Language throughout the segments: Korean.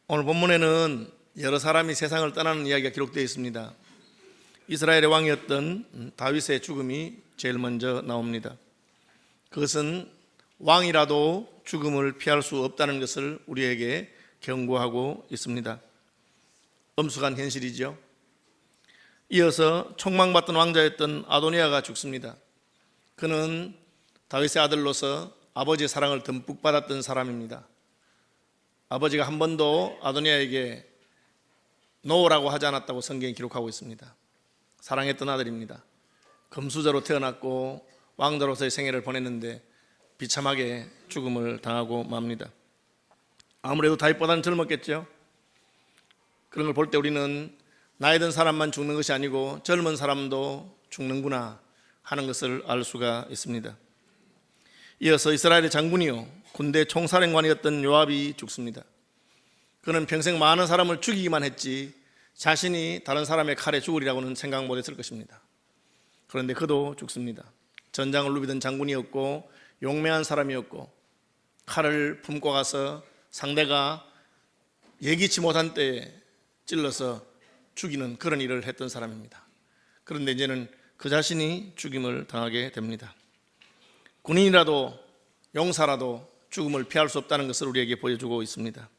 오늘 본문에는 여러 사람이 세상을 떠나는 이야기가 기록되어 있습니다. 이스라엘의 왕이었던 다윗의 죽음이 제일 먼저 나옵니다. 그것은 왕이라도 죽음을 피할 수 없다는 것을 우리에게 경고하고 있습니다. 엄숙한 현실이죠. 이어서 총망받던 왕자였던 아도니아가 죽습니다. 그는 다윗의 아들로서 아버지의 사랑을 듬뿍 받았던 사람입니다. 아버지가 한 번도 아도니아에게 노라고 하지 않았다고 성경이 기록하고 있습니다. 사랑했던 아들입니다. 금수저로 태어났고 왕자로서의 생애를 보냈는데 비참하게 죽음을 당하고 맙니다. 아무래도 다윗보다는 젊었겠죠. 그런 걸 볼 때 우리는 나이 든 사람만 죽는 것이 아니고 젊은 사람도 죽는구나 하는 것을 알 수가 있습니다. 이어서 이스라엘의 장군이요 군대 총사령관이었던 요압이 죽습니다. 그는 평생 많은 사람을 죽이기만 했지 자신이 다른 사람의 칼에 죽으리라고는 생각 못했을 것입니다. 그런데 그도 죽습니다. 전장을 누비던 장군이었고 용맹한 사람이었고 칼을 품고 가서 상대가 예기치 못한 때에 찔러서 죽이는 그런 일을 했던 사람입니다. 그런데 이제는 그 자신이 죽임을 당하게 됩니다. 군인이라도 용사라도 죽음을 피할 수 없다는 것을 우리에게 보여주고 있습니다.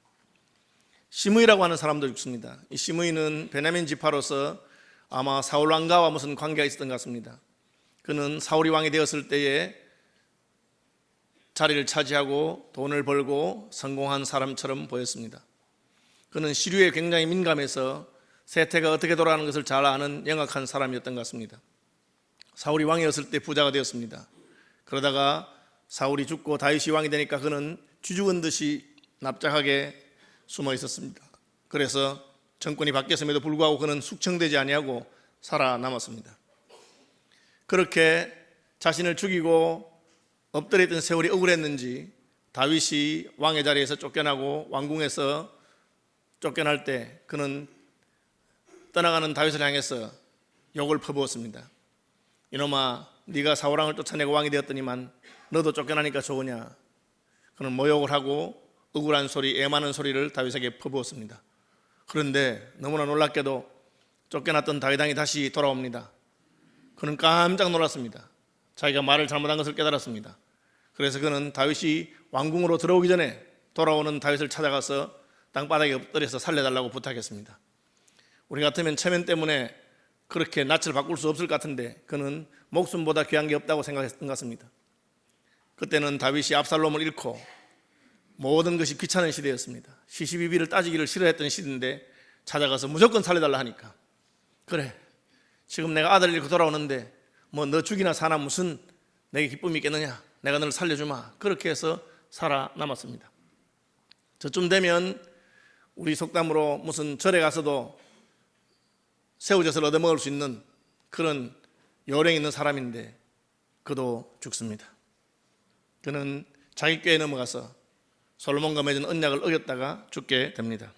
시므이라고 하는 사람도 죽습니다. 이 시므이는 베냐민 지파로서 아마 사울 왕가와 무슨 관계가 있었던 것 같습니다. 그는 사울이 왕이 되었을 때에 자리를 차지하고 돈을 벌고 성공한 사람처럼 보였습니다. 그는 시류에 굉장히 민감해서 세태가 어떻게 돌아가는 것을 잘 아는 영악한 사람이었던 것 같습니다. 사울이 왕이었을 때 부자가 되었습니다. 그러다가 사울이 죽고 다윗이 왕이 되니까 그는 쥐죽은 듯이 납작하게 숨어 있었습니다. 그래서 정권이 바뀌었음에도 불구하고 그는 숙청되지 아니하고 살아남았습니다. 그렇게 자신을 죽이고 엎드려 있던 세월이 억울했는지 다윗이 왕의 자리에서 쫓겨나고 왕궁에서 쫓겨날 때 그는 떠나가는 다윗을 향해서 욕을 퍼부었습니다. 이놈아, 네가 사울왕을 쫓아내고 왕이 되었더니만 너도 쫓겨나니까 좋으냐. 그는 모욕을 하고 억울한 소리, 애많은 소리를 다윗에게 퍼부었습니다. 그런데 너무나 놀랍게도 쫓겨났던 다윗 왕이 다시 돌아옵니다. 그는 깜짝 놀랐습니다. 자기가 말을 잘못한 것을 깨달았습니다. 그래서 그는 다윗이 왕궁으로 들어오기 전에 돌아오는 다윗을 찾아가서 땅바닥에 엎드려서 살려달라고 부탁했습니다. 우리 같으면 체면 때문에 그렇게 낯을 바꿀 수 없을 것 같은데 그는 목숨보다 귀한 게 없다고 생각했던 것 같습니다. 그때는 다윗이 압살롬을 잃고 모든 것이 귀찮은 시대였습니다. 시시비비를 따지기를 싫어했던 시대인데 찾아가서 무조건 살려달라 하니까 그래, 지금 내가 아들 잃고 돌아오는데 뭐 너 죽이나 사나 무슨 내게 기쁨이 있겠느냐, 내가 너를 살려주마. 그렇게 해서 살아남았습니다. 저쯤 되면 우리 속담으로 무슨 절에 가서도 새우젓을 얻어먹을 수 있는 그런 요령이 있는 사람인데 그도 죽습니다. 그는 자기 꾀에 넘어가서 솔로몬과 맺은 언약을 어겼다가 죽게 됩니다.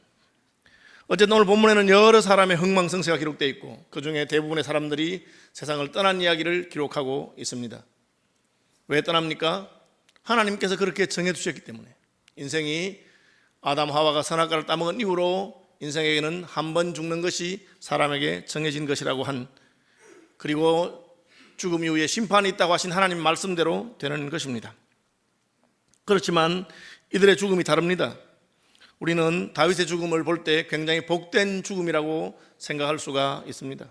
어쨌든 오늘 본문에는 여러 사람의 흥망성쇠가 기록되어 있고 그 중에 대부분의 사람들이 세상을 떠난 이야기를 기록하고 있습니다. 왜 떠납니까? 하나님께서 그렇게 정해주셨기 때문에. 인생이 아담 하와가 선악과를 따먹은 이후로 인생에게는 한 번 죽는 것이 사람에게 정해진 것이라고 한, 그리고 죽음 이후에 심판이 있다고 하신 하나님 말씀대로 되는 것입니다. 그렇지만 이들의 죽음이 다릅니다. 우리는 다윗의 죽음을 볼 때 굉장히 복된 죽음이라고 생각할 수가 있습니다.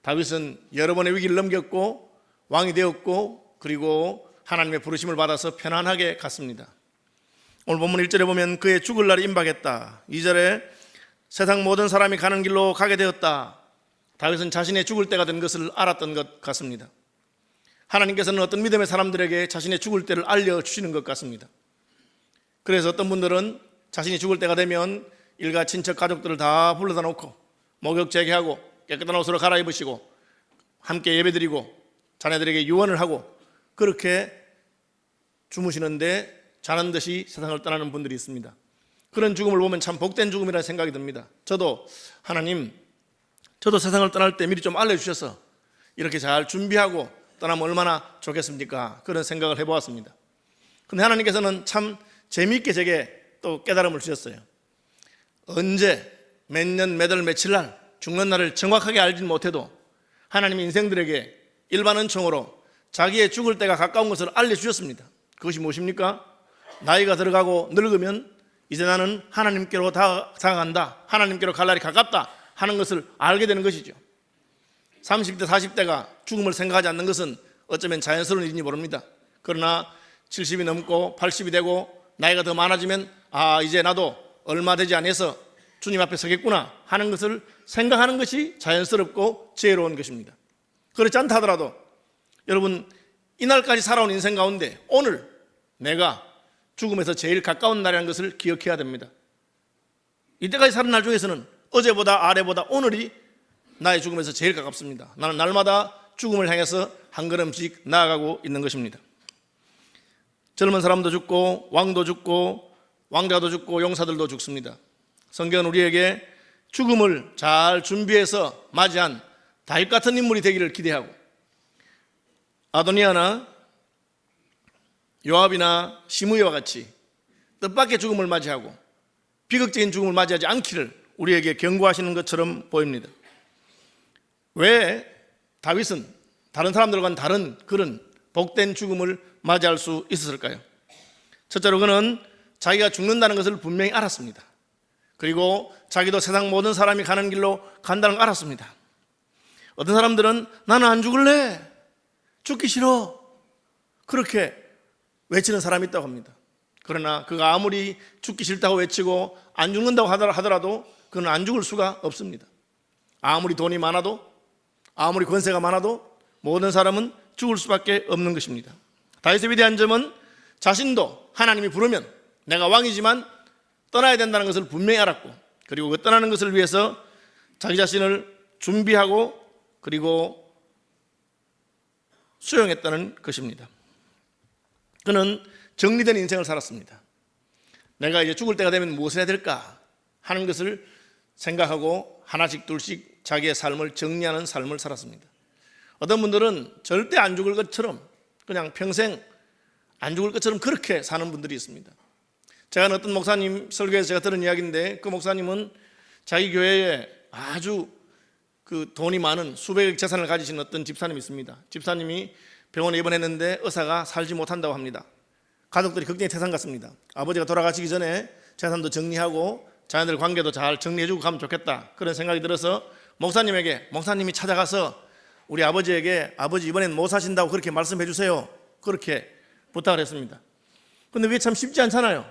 다윗은 여러 번의 위기를 넘겼고 왕이 되었고 그리고 하나님의 부르심을 받아서 편안하게 갔습니다. 오늘 본문 1절에 보면 그의 죽을 날이 임박했다. 2절에 세상 모든 사람이 가는 길로 가게 되었다. 다윗은 자신의 죽을 때가 된 것을 알았던 것 같습니다. 하나님께서는 어떤 믿음의 사람들에게 자신의 죽을 때를 알려주시는 것 같습니다. 그래서 어떤 분들은 자신이 죽을 때가 되면 일가 친척 가족들을 다 불러다 놓고 목욕 재개하고 깨끗한 옷으로 갈아입으시고 함께 예배드리고 자녀들에게 유언을 하고 그렇게 주무시는데 자는 듯이 세상을 떠나는 분들이 있습니다. 그런 죽음을 보면 참 복된 죽음이라는 생각이 듭니다. 저도 하나님, 저도 세상을 떠날 때 미리 좀 알려주셔서 이렇게 잘 준비하고 떠나면 얼마나 좋겠습니까? 그런 생각을 해보았습니다. 그런데 하나님께서는 참 재미있게 제게 또 깨달음을 주셨어요. 언제 몇 년 몇 월 며칠 날 죽는 날을 정확하게 알지는 못해도 하나님이 인생들에게 일반 은총으로 자기의 죽을 때가 가까운 것을 알려주셨습니다. 그것이 무엇입니까? 나이가 들어가고 늙으면 이제 나는 하나님께로 다가간다, 하나님께로 갈 날이 가깝다 하는 것을 알게 되는 것이죠. 30대 40대가 죽음을 생각하지 않는 것은 어쩌면 자연스러운 일인지 모릅니다. 그러나 70이 넘고 80이 되고 나이가 더 많아지면 이제 나도 얼마 되지 않아서 주님 앞에 서겠구나 하는 것을 생각하는 것이 자연스럽고 지혜로운 것입니다. 그렇지 않다 하더라도 여러분, 이날까지 살아온 인생 가운데 오늘 내가 죽음에서 제일 가까운 날이라는 것을 기억해야 됩니다. 이때까지 사는 날 중에서는 어제보다 아래보다 오늘이 나의 죽음에서 제일 가깝습니다. 나는 날마다 죽음을 향해서 한 걸음씩 나아가고 있는 것입니다. 젊은 사람도 죽고 왕도 죽고 왕자도 죽고 용사들도 죽습니다. 성경은 우리에게 죽음을 잘 준비해서 맞이한 다윗 같은 인물이 되기를 기대하고, 아도니아나 요압이나 시므이와 같이 뜻밖의 죽음을 맞이하고 비극적인 죽음을 맞이하지 않기를 우리에게 경고하시는 것처럼 보입니다. 왜 다윗은 다른 사람들과는 다른 그런 복된 죽음을 맞이할 수 있었을까요? 첫째로 그는 자기가 죽는다는 것을 분명히 알았습니다. 그리고 자기도 세상 모든 사람이 가는 길로 간다는 걸 알았습니다. 어떤 사람들은 나는 안 죽을래, 죽기 싫어, 그렇게 외치는 사람이 있다고 합니다. 그러나 그가 아무리 죽기 싫다고 외치고 안 죽는다고 하더라도 그는 안 죽을 수가 없습니다. 아무리 돈이 많아도, 아무리 권세가 많아도 모든 사람은 죽을 수밖에 없는 것입니다. 다윗의 위대한 점은 자신도 하나님이 부르면 내가 왕이지만 떠나야 된다는 것을 분명히 알았고, 그리고 그 떠나는 것을 위해서 자기 자신을 준비하고 그리고 수용했다는 것입니다. 그는 정리된 인생을 살았습니다. 내가 이제 죽을 때가 되면 무엇을 해야 될까 하는 것을 생각하고 하나씩 둘씩 자기의 삶을 정리하는 삶을 살았습니다. 어떤 분들은 절대 안 죽을 것처럼, 그냥 평생 안 죽을 것처럼 그렇게 사는 분들이 있습니다. 제가 어떤 목사님 설교에서 제가 들은 이야기인데, 그 목사님은 자기 교회에 아주 그 돈이 많은 수백억 재산을 가지신 어떤 집사님이 있습니다. 집사님이 병원에 입원했는데 의사가 살지 못한다고 합니다. 가족들이 걱정이 태산 같습니다. 아버지가 돌아가시기 전에 재산도 정리하고 자녀들 관계도 잘 정리해주고 가면 좋겠다, 그런 생각이 들어서 목사님이 찾아가서 우리 아버지에게 아버지 이번엔 못 사신다고 그렇게 말씀해 주세요, 그렇게 부탁을 했습니다. 근데 그게 참 쉽지 않잖아요.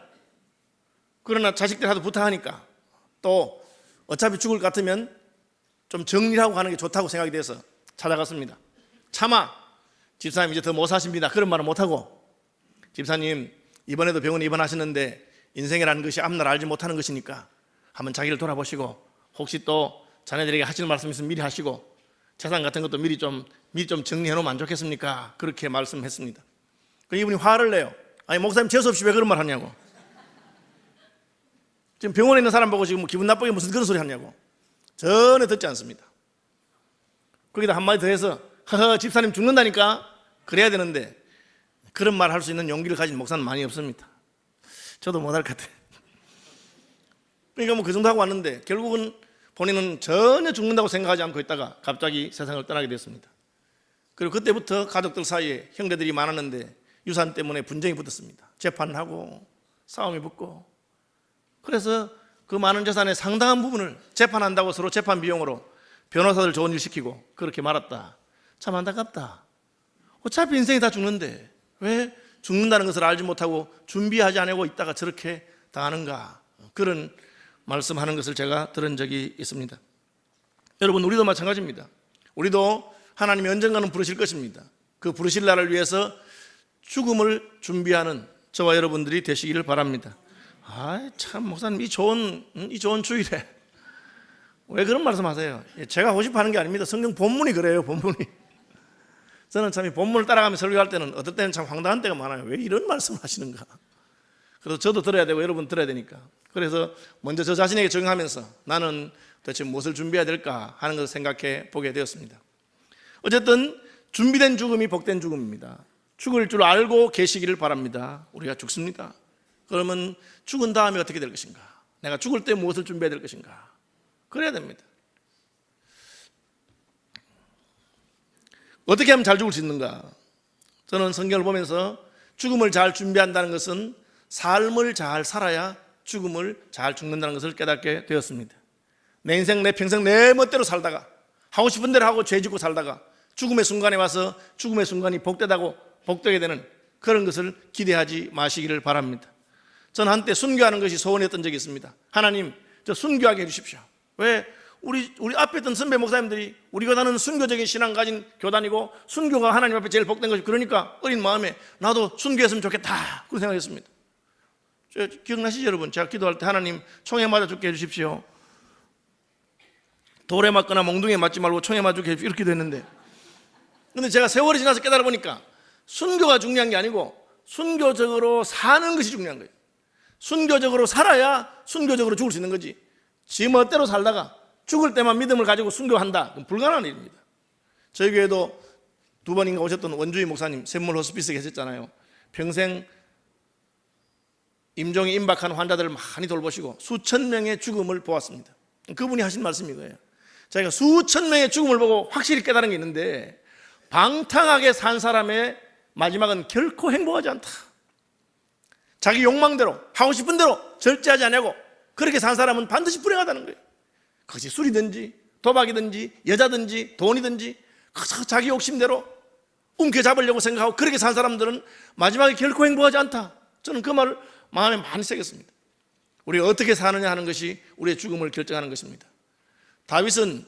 그러나 자식들하고 부탁하니까 또 어차피 죽을 것 같으면 좀 정리를 하고 가는 게 좋다고 생각이 돼서 찾아갔습니다. 차마 집사님 이제 더 못 사십니다, 그런 말은 못하고, 집사님 이번에도 병원에 입원하시는데 인생이라는 것이 앞날 알지 못하는 것이니까 한번 자기를 돌아보시고 혹시 또 자녀들에게 하시는 말씀 있으면 미리 하시고 재산 같은 것도 미리 좀 정리해 놓으면 안 좋겠습니까? 그렇게 말씀했습니다. 그리고 이분이 화를 내요. 아니 목사님 재수없이 왜 그런 말 하냐고, 지금 병원에 있는 사람 보고 지금 기분 나쁘게 무슨 그런 소리 하냐고. 전혀 듣지 않습니다. 거기다 한마디 더 해서 하하 집사님 죽는다니까 그래야 되는데, 그런 말 할 수 있는 용기를 가진 목사는 많이 없습니다. 저도 못할 것 같아요. 그러니까 그 정도 하고 왔는데 결국은 본인은 전혀 죽는다고 생각하지 않고 있다가 갑자기 세상을 떠나게 됐습니다. 그리고 그때부터 가족들 사이에 형제들이 많았는데 유산 때문에 분쟁이 붙었습니다. 재판하고 싸움이 붙고, 그래서 그 많은 재산의 상당한 부분을 재판한다고 서로 재판 비용으로 변호사들 좋은 일 시키고 그렇게 말았다. 참 안타깝다. 어차피 인생이 다 죽는데 왜 죽는다는 것을 알지 못하고 준비하지 않고 있다가 저렇게 당하는가, 그런 말씀하는 것을 제가 들은 적이 있습니다. 여러분, 우리도 마찬가지입니다. 우리도 하나님이 언젠가는 부르실 것입니다. 그 부르실 날을 위해서 죽음을 준비하는 저와 여러분들이 되시기를 바랍니다. 참 목사님 이 좋은 주일에 왜 그런 말씀하세요? 제가 호십하는 게 아닙니다. 성경 본문이 그래요. 본문이. 저는 참 이 본문을 따라가며 설교할 때는 어떨 때는 참 황당한 때가 많아요. 왜 이런 말씀을 하시는가. 그래서 저도 들어야 되고 여러분 들어야 되니까. 그래서 먼저 저 자신에게 적용하면서 나는 도대체 무엇을 준비해야 될까 하는 것을 생각해 보게 되었습니다. 어쨌든 준비된 죽음이 복된 죽음입니다. 죽을 줄 알고 계시기를 바랍니다. 우리가 죽습니다. 그러면 죽은 다음에 어떻게 될 것인가? 내가 죽을 때 무엇을 준비해야 될 것인가? 그래야 됩니다. 어떻게 하면 잘 죽을 수 있는가? 저는 성경을 보면서 죽음을 잘 준비한다는 것은 삶을 잘 살아야 죽음을 잘 죽는다는 것을 깨닫게 되었습니다. 내 인생, 내 평생 내 멋대로 살다가 하고 싶은 대로 하고 죄 짓고 살다가 죽음의 순간에 와서 죽음의 순간이 복되게 되는 그런 것을 기대하지 마시기를 바랍니다. 저는 한때 순교하는 것이 소원이었던 적이 있습니다. 하나님, 저 순교하게 해주십시오. 왜? 우리 앞에 있던 선배 목사님들이 우리 교단은 순교적인 신앙 가진 교단이고 순교가 하나님 앞에 제일 복된 것이, 그러니까 어린 마음에 나도 순교했으면 좋겠다, 그런 생각했습니다. 기억나시죠 여러분? 제가 기도할 때 하나님 총에 맞아 죽게 해주십시오, 돌에 맞거나 몽둥이에 맞지 말고 총에 맞아 죽게 해주십시오, 이렇게 기도했는데, 근데 제가 세월이 지나서 깨달아 보니까 순교가 중요한 게 아니고 순교적으로 사는 것이 중요한 거예요. 순교적으로 살아야 순교적으로 죽을 수 있는 거지, 지 멋대로 살다가 죽을 때만 믿음을 가지고 순교한다, 그건 불가능한 일입니다. 저희 교회도 2번인가 오셨던 원주희 목사님, 샘물 호스피스에 계셨잖아요. 평생 임종이 임박한 환자들을 많이 돌보시고 수천 명의 죽음을 보았습니다. 그분이 하신 말씀이 거예요. 자기가 수천 명의 죽음을 보고 확실히 깨달은 게 있는데, 방탕하게 산 사람의 마지막은 결코 행복하지 않다. 자기 욕망대로 하고 싶은 대로 절제하지 않냐고 그렇게 산 사람은 반드시 불행하다는 거예요. 그것이 술이든지 도박이든지 여자든지 돈이든지 자기 욕심대로 움켜잡으려고 생각하고 그렇게 산 사람들은 마지막에 결코 행복하지 않다. 저는 그 말을 마음에 많이 새겼습니다. 우리가 어떻게 사느냐 하는 것이 우리의 죽음을 결정하는 것입니다. 다윗은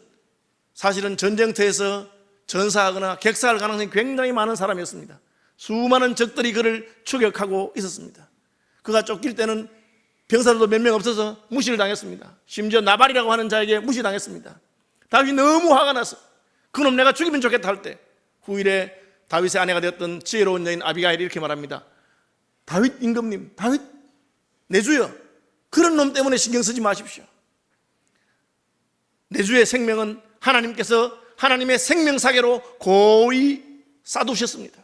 사실은 전쟁터에서 전사하거나 객사할 가능성이 굉장히 많은 사람이었습니다. 수많은 적들이 그를 추격하고 있었습니다. 그가 쫓길 때는 병사들도 몇 명 없어서 무시를 당했습니다. 심지어 나발이라고 하는 자에게 무시당했습니다. 다윗이 너무 화가 나서 그놈 내가 죽이면 좋겠다 할 때, 후일에 다윗의 아내가 되었던 지혜로운 여인 아비가일이 이렇게 말합니다. 다윗 임금님, 다윗 내 주여, 그런 놈 때문에 신경 쓰지 마십시오. 내 주의 생명은 하나님께서 하나님의 생명사계로 고이 쌓두셨습니다.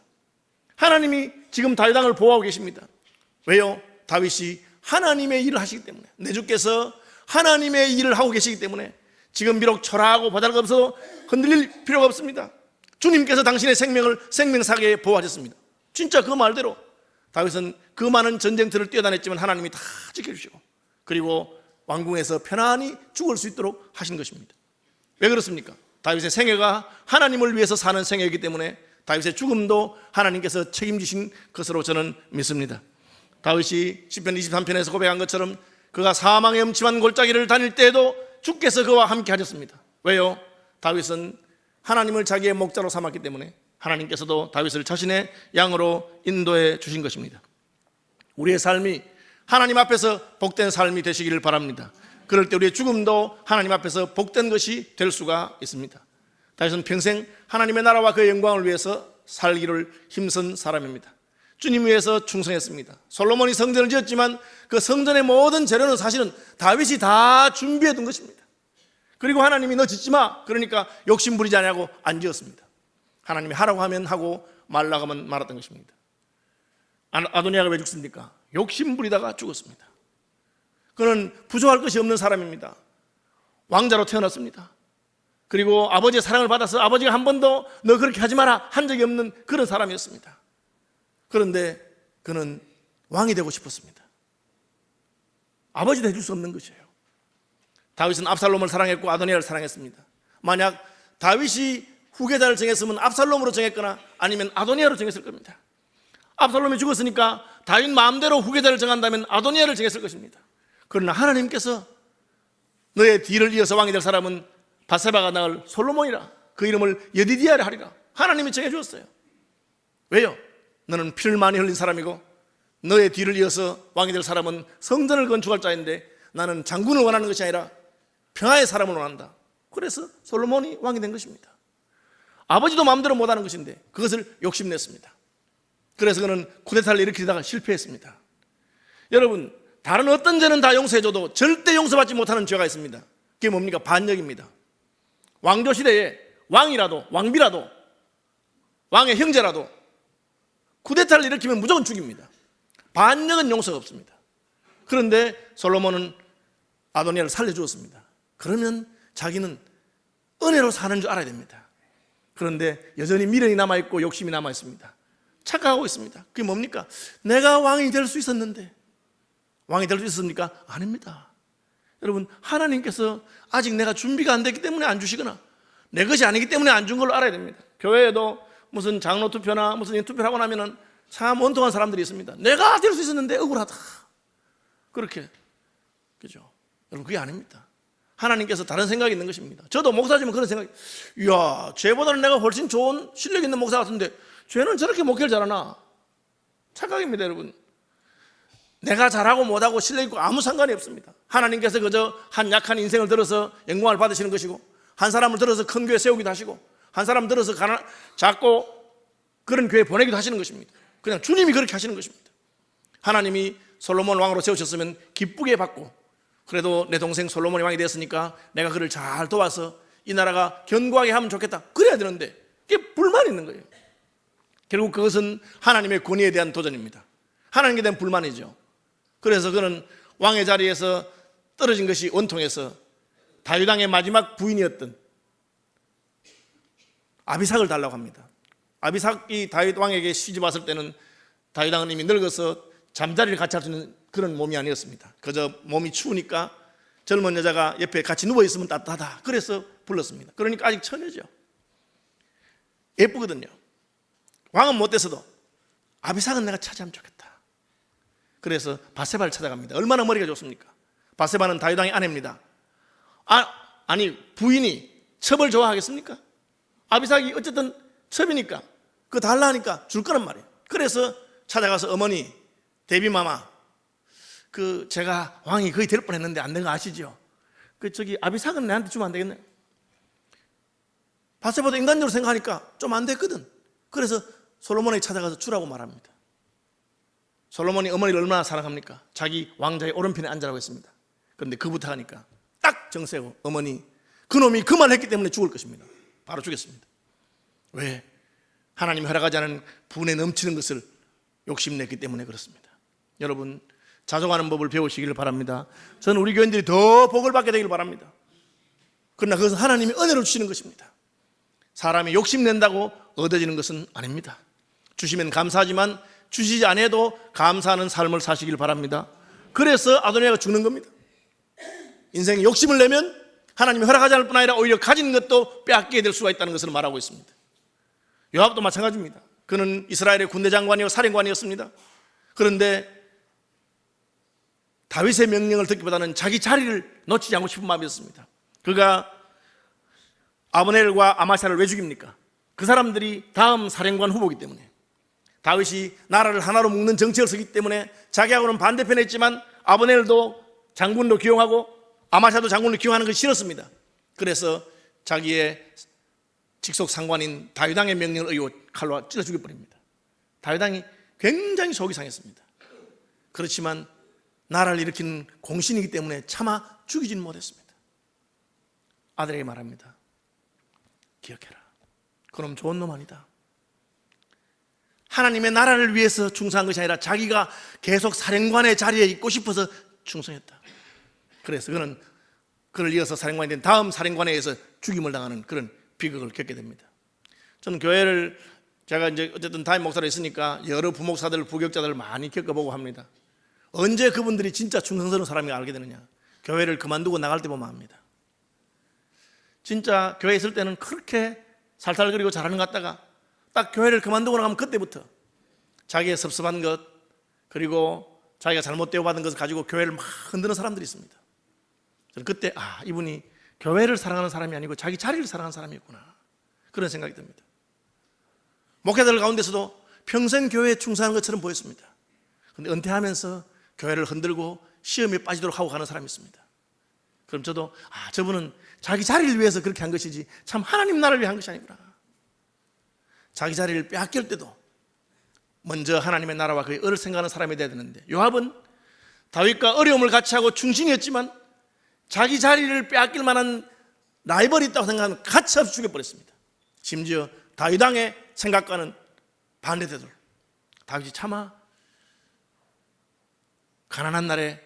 하나님이 지금 다윗 왕을 보호하고 계십니다. 왜요? 다윗이 하나님의 일을 하시기 때문에, 내 주께서 하나님의 일을 하고 계시기 때문에 지금 비록 초라하고 보잘것없어 흔들릴 필요가 없습니다. 주님께서 당신의 생명을 생명사계에 보호하셨습니다. 진짜 그 말대로 다윗은 그 많은 전쟁터를 뛰어다녔지만 하나님이 다 지켜주시고, 그리고 왕궁에서 편안히 죽을 수 있도록 하신 것입니다. 왜 그렇습니까? 다윗의 생애가 하나님을 위해서 사는 생애이기 때문에 다윗의 죽음도 하나님께서 책임지신 것으로 저는 믿습니다. 다윗이 시편 23편에서 고백한 것처럼 그가 사망의 음침한 골짜기를 다닐 때에도 주께서 그와 함께 하셨습니다. 왜요? 다윗은 하나님을 자기의 목자로 삼았기 때문에 하나님께서도 다윗을 자신의 양으로 인도해 주신 것입니다. 우리의 삶이 하나님 앞에서 복된 삶이 되시기를 바랍니다. 그럴 때 우리의 죽음도 하나님 앞에서 복된 것이 될 수가 있습니다. 다윗은 평생 하나님의 나라와 그의 영광을 위해서 살기를 힘쓴 사람입니다. 주님 위해서 충성했습니다. 솔로몬이 성전을 지었지만 그 성전의 모든 재료는 사실은 다윗이 다 준비해 둔 것입니다. 그리고 하나님이 너 짓지 마, 그러니까 욕심 부리지 않냐고 안 지었습니다. 하나님이 하라고 하면 하고 말라고 하면 말았던 것입니다. 아도니아가 왜 죽습니까? 욕심 부리다가 죽었습니다. 그는 부족할 것이 없는 사람입니다. 왕자로 태어났습니다. 그리고 아버지의 사랑을 받아서 아버지가 한 번도 너 그렇게 하지 마라 한 적이 없는 그런 사람이었습니다. 그런데 그는 왕이 되고 싶었습니다. 아버지도 해줄 수 없는 것이에요. 다윗은 압살롬을 사랑했고 아도니아를 사랑했습니다. 만약 다윗이 후계자를 정했으면 압살롬으로 정했거나 아니면 아도니아로 정했을 겁니다. 압살롬이 죽었으니까 다윗 마음대로 후계자를 정한다면 아도니아를 정했을 것입니다. 그러나 하나님께서 너의 뒤를 이어서 왕이 될 사람은 밧세바가 낳을 솔로몬이라, 그 이름을 여디디아라 하리라 하나님이 정해주었어요. 왜요? 너는 피를 많이 흘린 사람이고 너의 뒤를 이어서 왕이 될 사람은 성전을 건축할 자인데 나는 장군을 원하는 것이 아니라 평화의 사람을 원한다. 그래서 솔로몬이 왕이 된 것입니다. 아버지도 마음대로 못하는 것인데 그것을 욕심냈습니다. 그래서 그는 쿠데타를 일으키다가 실패했습니다. 여러분, 다른 어떤 죄는 다 용서해줘도 절대 용서받지 못하는 죄가 있습니다. 그게 뭡니까? 반역입니다. 왕조시대에 왕이라도, 왕비라도, 왕의 형제라도 쿠데타를 일으키면 무조건 죽입니다. 반역은 용서가 없습니다. 그런데 솔로몬은 아도니아를 살려주었습니다. 그러면 자기는 은혜로 사는 줄 알아야 됩니다. 그런데 여전히 미련이 남아있고 욕심이 남아있습니다. 착각하고 있습니다. 그게 뭡니까? 내가 왕이 될 수 있었는데. 왕이 될 수 있었습니까? 아닙니다. 여러분, 하나님께서 아직 내가 준비가 안 됐기 때문에 안 주시거나 내 것이 아니기 때문에 안 준 걸로 알아야 됩니다. 교회에도 무슨 장로 투표나 무슨 투표를 하고 나면은 참 원통한 사람들이 있습니다. 내가 될 수 있었는데 억울하다. 그렇게. 그죠? 여러분, 그게 아닙니다. 하나님께서 다른 생각이 있는 것입니다. 저도 목사지만 그런 생각이, 이야, 쟤보다는 내가 훨씬 좋은 실력 있는 목사 같은데 쟤는 저렇게 목회를 잘하나? 착각입니다, 여러분. 내가 잘하고 못하고 실력 있고 아무 상관이 없습니다. 하나님께서 그저 한 약한 인생을 들어서 영광을 받으시는 것이고, 한 사람을 들어서 큰 교회 세우기도 하시고, 한 사람 들어서 작고 그런 교회 보내기도 하시는 것입니다. 그냥 주님이 그렇게 하시는 것입니다. 하나님이 솔로몬 왕으로 세우셨으면 기쁘게 받고, 그래도 내 동생 솔로몬이 왕이 됐으니까 내가 그를 잘 도와서 이 나라가 견고하게 하면 좋겠다, 그래야 되는데 그게 불만이 있는 거예요. 결국 그것은 하나님의 권위에 대한 도전입니다. 하나님께 대한 불만이죠. 그래서 그는 왕의 자리에서 떨어진 것이 원통해서 다윗 왕의 마지막 부인이었던 아비삭을 달라고 합니다. 아비삭이 다윗 왕에게 시집 왔을 때는 다윗 왕은 이미 늙어서 잠자리를 같이 할 수 있는 그런 몸이 아니었습니다. 그저 몸이 추우니까 젊은 여자가 옆에 같이 누워있으면 따뜻하다, 그래서 불렀습니다. 그러니까 아직 처녀죠. 예쁘거든요. 왕은 못 돼서도 아비삭은 내가 차지하면 좋겠다. 그래서 바세바를 찾아갑니다. 얼마나 머리가 좋습니까? 바세바는 다윗 왕의 아내입니다. 아니 부인이 첩을 좋아하겠습니까? 아비삭이 어쨌든 첩이니까 그거 달라 하니까 줄 거란 말이에요. 그래서 찾아가서 어머니, 데비마마, 제가 왕이 거의 될 뻔했는데 안 된 거 아시죠? 아비삭은 내한테 주면 안 되겠네. 바세바도 인간적으로 생각하니까 좀 안 됐거든. 그래서 솔로몬에게 찾아가서 주라고 말합니다. 솔로몬이 어머니를 얼마나 사랑합니까? 자기 왕자의 오른편에 앉으라고 했습니다. 그런데 그부터 하니까 딱 정세고, 어머니, 그놈이 그 말을 했기 때문에 죽을 것입니다. 바로 죽였습니다. 왜? 하나님이 허락하지 않은 분에 넘치는 것을 욕심냈기 때문에 그렇습니다. 여러분, 자족하는 법을 배우시기를 바랍니다. 저는 우리 교인들이 더 복을 받게 되길 바랍니다. 그러나 그것은 하나님이 은혜로 주시는 것입니다. 사람이 욕심낸다고 얻어지는 것은 아닙니다. 주시면 감사하지만 주시지 않아도 감사하는 삶을 사시길 바랍니다. 그래서 아도니아가 죽는 겁니다. 인생에 욕심을 내면 하나님이 허락하지 않을 뿐 아니라 오히려 가진 것도 빼앗게 될 수가 있다는 것을 말하고 있습니다. 요압도 마찬가지입니다. 그는 이스라엘의 군대 장관이요 사령관이었습니다. 그런데 다윗의 명령을 듣기보다는 자기 자리를 놓치지 않고 싶은 마음이 있었습니다. 그가 아브넬과 아마샤를 왜 죽입니까? 그 사람들이 다음 사령관 후보이기 때문에, 다윗이 나라를 하나로 묶는 정책을 쓰기 때문에 자기하고는 반대편에 있지만 아브넬도 장군으로 기용하고 아마샤도 장군으로 기용하는 것이 싫었습니다. 그래서 자기의 직속 상관인 다윗 왕의 명령을 의고 칼로 찔러 죽여버립니다. 다윗 왕이 굉장히 속이 상했습니다. 그렇지만 나라를 일으킨 공신이기 때문에 차마 죽이지는 못했습니다. 아들에게 말합니다. 기억해라, 그놈 좋은 놈 아니다. 하나님의 나라를 위해서 충성한 것이 아니라 자기가 계속 사령관의 자리에 있고 싶어서 충성했다. 그래서 그를 이어서 사령관이 된 다음 사령관에 의해서 죽임을 당하는 그런 비극을 겪게 됩니다. 저는 교회를 제가 이제 어쨌든 담임 목사로 있으니까 여러 부목사들, 부격자들을 많이 겪어보고 합니다. 언제 그분들이 진짜 충성스러운 사람이 알게 되느냐? 교회를 그만두고 나갈 때 보면 압니다. 진짜 교회에 있을 때는 그렇게 살살거리고 잘하는 것 같다가 딱 교회를 그만두고 나가면 그때부터 자기의 섭섭한 것, 그리고 자기가 잘못 대우받은 것을 가지고 교회를 막 흔드는 사람들이 있습니다. 저는 그때 이분이 교회를 사랑하는 사람이 아니고 자기 자리를 사랑하는 사람이었구나, 그런 생각이 듭니다. 목회자들 가운데서도 평생 교회에 충성하는 것처럼 보였습니다. 그런데 은퇴하면서 교회를 흔들고 시험에 빠지도록 하고 가는 사람이 있습니다. 그럼 저도 저분은 자기 자리를 위해서 그렇게 한 것이지 참 하나님 나라를 위해 한 것이 아니구나. 자기 자리를 빼앗길 때도 먼저 하나님의 나라와 그의 을을 생각하는 사람이 되어야 되는데, 요압은 다윗과 어려움을 같이 하고 충신이었지만 자기 자리를 빼앗길 만한 라이벌이 있다고 생각하면 가차없이 죽여버렸습니다. 심지어 다윗 왕의 생각과는 반대되도록 다윗이 차마 가난한 날에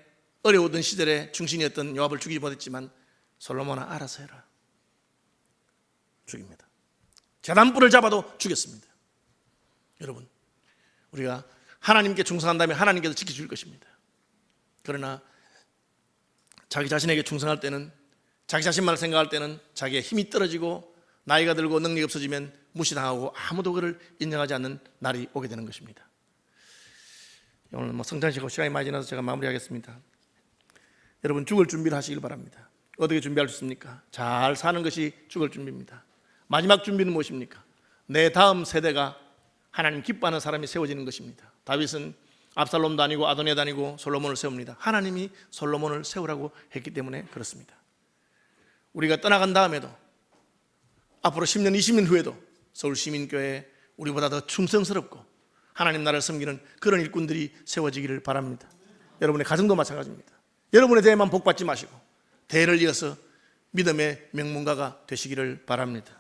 어려웠던 시절에 충신이었던 요압을 죽이지 못했지만 솔로몬아 알아서 해라. 죽입니다. 제단불을 잡아도 죽였습니다. 여러분, 우리가 하나님께 충성한다면 하나님께서 지켜줄 것입니다. 그러나 자기 자신에게 충성할 때는, 자기 자신만 생각할 때는 자기의 힘이 떨어지고 나이가 들고 능력이 없어지면 무시당하고 아무도 그를 인정하지 않는 날이 오게 되는 것입니다. 오늘 성찬식하고 시간이 많이 지나서 제가 마무리하겠습니다. 여러분, 죽을 준비를 하시길 바랍니다. 어떻게 준비할 수 있습니까? 잘 사는 것이 죽을 준비입니다. 마지막 준비는 무엇입니까? 내 다음 세대가 하나님 기뻐하는 사람이 세워지는 것입니다. 다윗은 압살롬도 아니고 아도니아도 아니고 솔로몬을 세웁니다. 하나님이 솔로몬을 세우라고 했기 때문에 그렇습니다. 우리가 떠나간 다음에도 앞으로 10년, 20년 후에도 서울시민교회에 우리보다 더 충성스럽고 하나님 나라를 섬기는 그런 일꾼들이 세워지기를 바랍니다. 여러분의 가정도 마찬가지입니다. 여러분의 대회만 복받지 마시고 대를 이어서 믿음의 명문가가 되시기를 바랍니다.